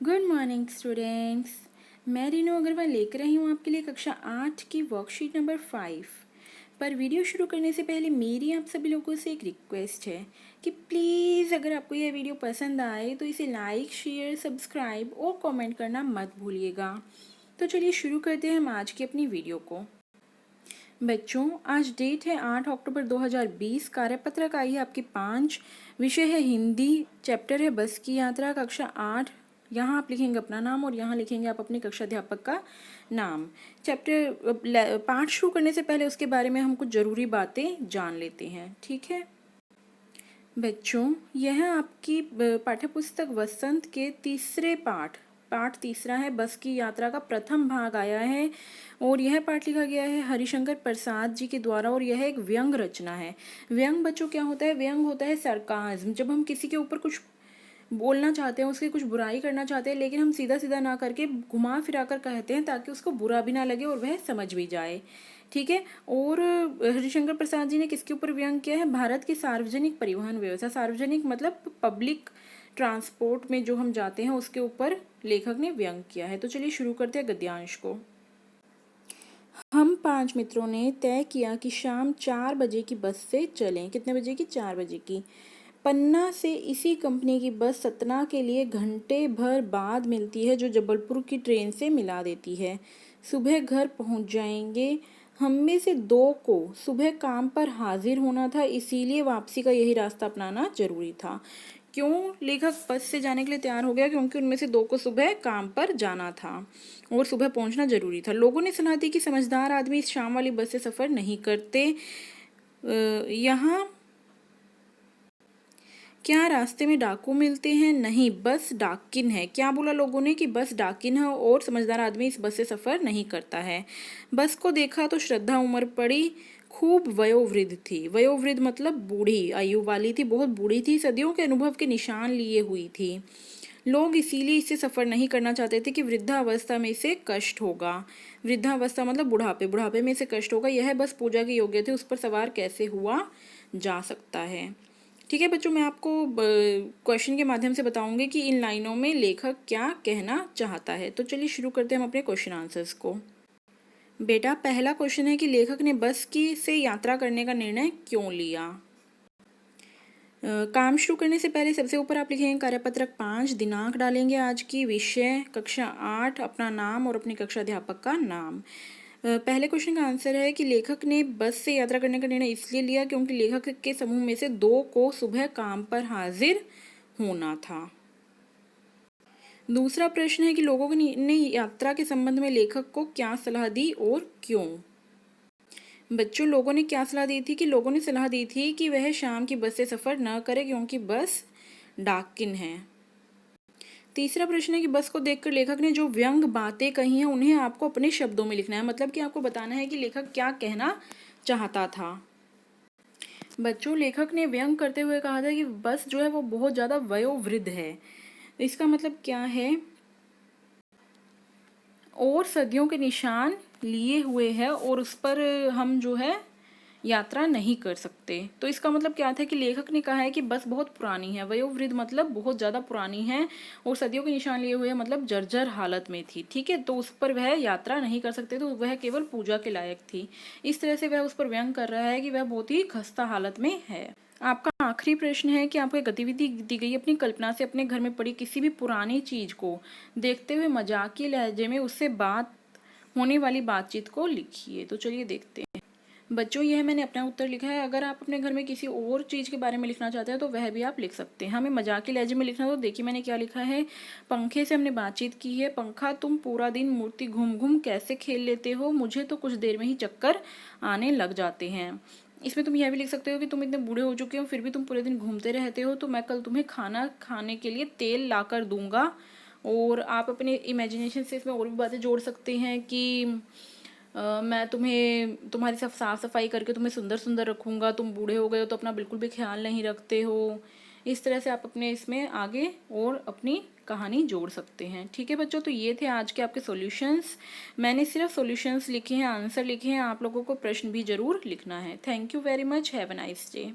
Good morning students. मैं रीनू अग्रवाल लेकर आई हूँ आपके लिए कक्षा 8 की वर्कशीट नंबर 5 पर। वीडियो शुरू करने से पहले मेरी आप सभी लोगों से एक रिक्वेस्ट है कि प्लीज़ अगर आपको यह वीडियो पसंद आए तो इसे लाइक, शेयर, सब्सक्राइब और कमेंट करना मत भूलिएगा। तो चलिए शुरू करते हैं हम आज की अपनी वीडियो को। बच्चों, आज डेट है 8 अक्टूबर 2020। कार्यपत्रक आई है आपकी 5। विषय है हिंदी, चैप्टर है बस की यात्रा, कक्षा 8। यहाँ आप लिखेंगे अपना नाम और यहाँ लिखेंगे आप अपने कक्षा अध्यापक का नाम। चैप्टर पाठ शुरू करने से पहले उसके बारे में हम कुछ ज़रूरी बातें जान लेते हैं, ठीक है बच्चों। यह आपकी पाठ्यपुस्तक वसंत के तीसरे पाठ तीसरा है, बस की यात्रा का प्रथम भाग आया है और यह पाठ लिखा गया है हरिशंकर प्रसाद जी के द्वारा और यह एक व्यंग रचना है। व्यंग बच्चों क्या होता है? व्यंग होता है सरकाज़्म। जब हम किसी के ऊपर कुछ बोलना चाहते हैं, उसकी कुछ बुराई करना चाहते हैं, लेकिन हम सीधा सीधा ना करके घुमा फिरा कर कहते हैं ताकि उसको बुरा भी ना लगे और वह समझ भी जाए, ठीक है। और हरिशंकर प्रसाद जी ने किसके ऊपर व्यंग किया है? भारत की सार्वजनिक परिवहन व्यवस्था। सार्वजनिक मतलब पब्लिक ट्रांसपोर्ट में जो हम जाते हैं उसके ऊपर लेखक ने व्यंग किया है। तो चलिए शुरू करते हैं गद्यांश को। हम 5 मित्रों ने तय किया कि शाम 4 बजे की बस से चलें। कितने बजे की? 4 बजे की। पन्ना से इसी कंपनी की बस सतना के लिए घंटे भर बाद मिलती है, जो जबलपुर की ट्रेन से मिला देती है। सुबह घर पहुंच जाएंगे। हम में से 2 को सुबह काम पर हाजिर होना था, इसीलिए वापसी का यही रास्ता अपनाना जरूरी था। क्यों लेखक बस से जाने के लिए तैयार हो गया? क्योंकि उनमें से 2 को सुबह काम पर जाना था और सुबह पहुंचना जरूरी था। लोगों ने सलाह दी कि समझदार आदमी इस शाम वाली बस से सफ़र नहीं करते। यहाँ क्या रास्ते में डाकू मिलते हैं? नहीं, बस डाकिन है। क्या बोला लोगों ने? कि बस डाकिन है और समझदार आदमी इस बस से सफ़र नहीं करता है। बस को देखा तो श्रद्धा उमड़ पड़ी। खूब वयोवृद्ध थी। वयोवृद्ध मतलब बूढ़ी आयु वाली थी, बहुत बूढ़ी थी, सदियों के अनुभव के निशान लिए हुई थी। लोग इसीलिए इससे सफ़र नहीं करना चाहते थे कि वृद्धावस्था में इसे कष्ट होगा। वृद्धावस्था मतलब बुढ़ापे, बुढ़ापे में इसे कष्ट होगा। यह बस पूजा के योग्य थे, उस पर सवार कैसे हुआ जा सकता है। ठीक है बच्चों, मैं आपको क्वेश्चन के माध्यम से बताऊंगी कि इन लाइनों में लेखक क्या कहना चाहता है। तो चलिए शुरू करते हैं हम अपने क्वेश्चन आंसर्स को। बेटा, पहला क्वेश्चन है कि लेखक ने बस की से यात्रा करने का निर्णय क्यों लिया। काम शुरू करने से पहले सबसे ऊपर आप लिखेंगे कार्यपत्रक 5, दिनांक डालेंगे आज की, विषय कक्षा 8, अपना नाम और अपनी कक्षा अध्यापक का नाम। पहले क्वेश्चन का आंसर है कि लेखक ने बस से यात्रा करने का निर्णय इसलिए लिया क्योंकि लेखक के समूह में से 2 को सुबह काम पर हाजिर होना था। दूसरा प्रश्न है कि लोगों ने यात्रा के संबंध में लेखक को क्या सलाह दी और क्यों। बच्चों, लोगों ने क्या सलाह दी थी? कि लोगों ने सलाह दी थी कि वह शाम की बस से सफ़र न करे क्योंकि बस डाकिन है। तीसरा प्रश्न है कि बस को देखकर लेखक ने जो व्यंग बातें कही हैं उन्हें आपको अपने शब्दों में लिखना है। मतलब कि आपको बताना है कि लेखक क्या कहना चाहता था। बच्चों, लेखक ने व्यंग करते हुए कहा था कि बस जो है वो बहुत ज़्यादा वयोवृद्ध है। इसका मतलब क्या है? और सदियों के निशान लिए हुए है और उस पर हम जो है यात्रा नहीं कर सकते। तो इसका मतलब क्या था कि लेखक ने कहा है कि बस बहुत पुरानी है। वयोवृद्ध मतलब बहुत ज़्यादा पुरानी है और सदियों के निशान लिए हुए मतलब जर्जर हालत में थी, ठीक है। तो उस पर वह यात्रा नहीं कर सकते, तो वह केवल पूजा के लायक थी। इस तरह से वह उस पर व्यंग कर रहा है कि वह बहुत ही खस्ता हालत में है। आपका आखिरी प्रश्न है कि आपको गतिविधि दी गई अपनी कल्पना से अपने घर में पड़ी किसी भी पुरानी चीज को देखते हुए मजाकिया लहजे में उससे बात होने वाली बातचीत को लिखिए। तो चलिए देखते हैं बच्चों, यह मैंने अपना उत्तर लिखा है। अगर आप अपने घर में किसी और चीज़ के बारे में लिखना चाहते हैं तो वह भी आप लिख सकते हैं। हमें मजाकी लहजे में लिखना, तो देखिए मैंने क्या लिखा है। पंखे से हमने बातचीत की है। पंखा, तुम पूरा दिन मूर्ति घूम घूम कैसे खेल लेते हो? मुझे तो कुछ देर में ही चक्कर आने लग जाते हैं। इसमें तुम यह भी लिख सकते हो कि तुम इतने बूढ़े हो चुके हो फिर भी तुम पूरे दिन घूमते रहते हो, तो मैं कल तुम्हें खाना खाने के लिए तेल ला कर दूंगा। और आप अपने इमेजिनेशन से इसमें और भी बातें जोड़ सकते हैं कि मैं तुम्हें तुम्हारी सब साफ़ सफाई करके तुम्हें सुंदर सुंदर रखूँगा, तुम बूढ़े हो गए हो तो अपना बिल्कुल भी ख्याल नहीं रखते हो। इस तरह से आप अपने इसमें आगे और अपनी कहानी जोड़ सकते हैं। ठीक है बच्चों, तो ये थे आज के आपके सॉल्यूशंस। मैंने सिर्फ सॉल्यूशंस लिखे हैं, आंसर लिखे हैं। आप लोगों को प्रश्न भी ज़रूर लिखना है। Thank you very much. Have a nice day.